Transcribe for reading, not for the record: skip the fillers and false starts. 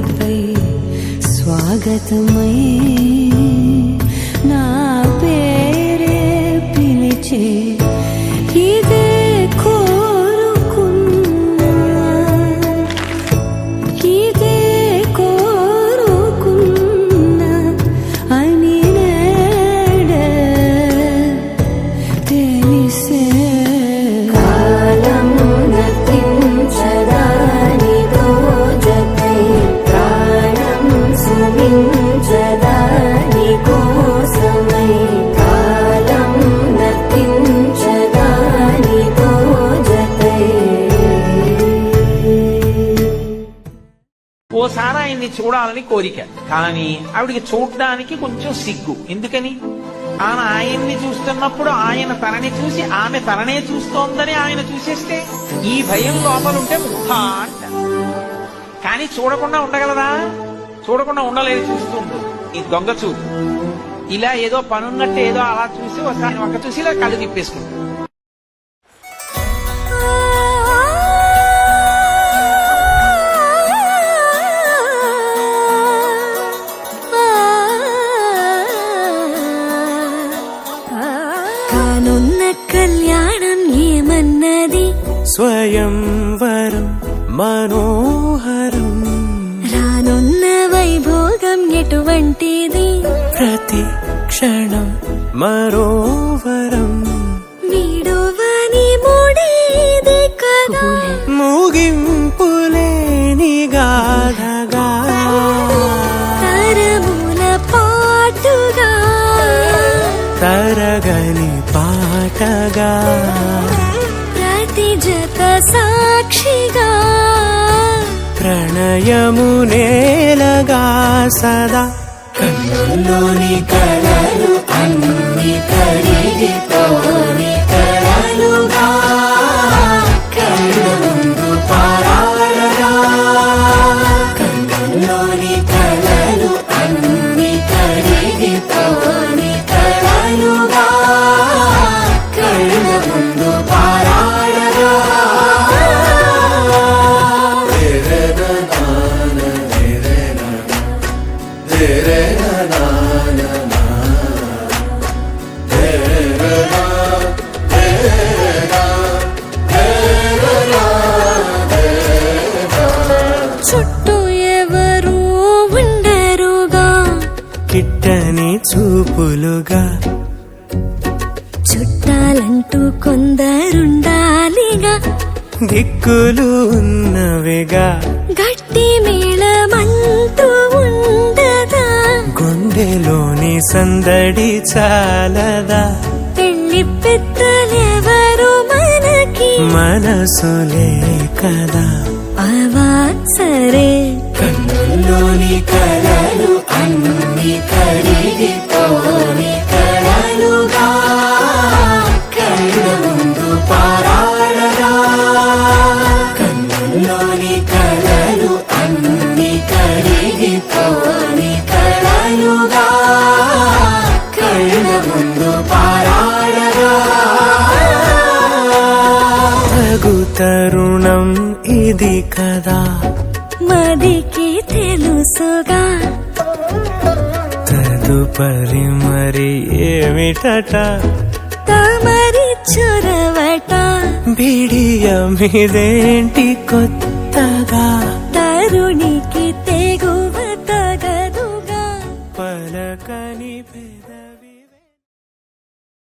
వేదికపై స్వాగతమై నా పేరే పిలిచే ఇదే కోరుకున్నా ఇదే కోరుకున్నా అని నేడే తెలిసే ఓసారి ఆయన్ని చూడాలని కోరిక, కానీ ఆవిడికి చూడడానికి కొంచెం సిగ్గు. ఎందుకని? ఆయన్ని చూస్తున్నప్పుడు ఆయన తనని చూసి ఆమె తననే చూస్తోందని ఆయన చూసేస్తే ఈ భయం లోపలుంటే ముఖా అంట. కానీ చూడకుండా ఉండగలదా? చూడకుండా ఉండలేదు, చూస్తూ ఉంటుంది. ఈ దొంగ చూపు ఇలా ఏదో పనున్నట్టు ఏదో అలా చూసి ఒకసారి ఒక చూసి ఇలా కళ్ళు తిప్పేసుకుంటాడు. కానున్న కళ్యాణం ఏమన్నది? స్వయంవరం మనోహరం. రానున్న వైభోగం ఎటువంటిది? ప్రతి క్షణం మరోవరం. వీడువని మూడేది కదా, ముగింపులేని గాథగా, తరముల పాటుగా, తరగని పాటగా, ప్రతి జత సాక్షిగా, ప్రణయము నేలగా సదా. కన్నుల్లోని కలలు అన్ని కరిగిపోని కలలుగా, కళ్ళ ముందు పారాడగా. కన్నుల్లోని కలలు అన్ని కరిగిపోని కలలుగా, కళ్ళ ముందు పారాడగా. చుట్టూ ఎవరు ఉండరుగా, కిట్టని చూపులుగా, చుట్టాలంటూ కొందరుండాలిగా, దిక్కులు ఉన్నవిగా, గట్టి మేళమంటూ ఉండదా, గుండెలోని సందడి చాలదా. పెళ్లి పెద్దలెవరు మనకి, మనసులే కదా. అవా సరే. కన్నుల్లోని కలలు అన్ని కరిగిపోని కలలుగా, కళ్ళ ముందు పారాడగా. కన్నుల్లోని కలలు అన్ని కరిగిపోని కలలుగా, కళ్ళ ముందు పారాడగా. తగు తరుణం ఇది కదా, మదికి తెలుసుగా, తదుపరి మరి ఏమిటట? తమరి చొరవట, బిడియమిదేంటి కొత్తగా? తరుణి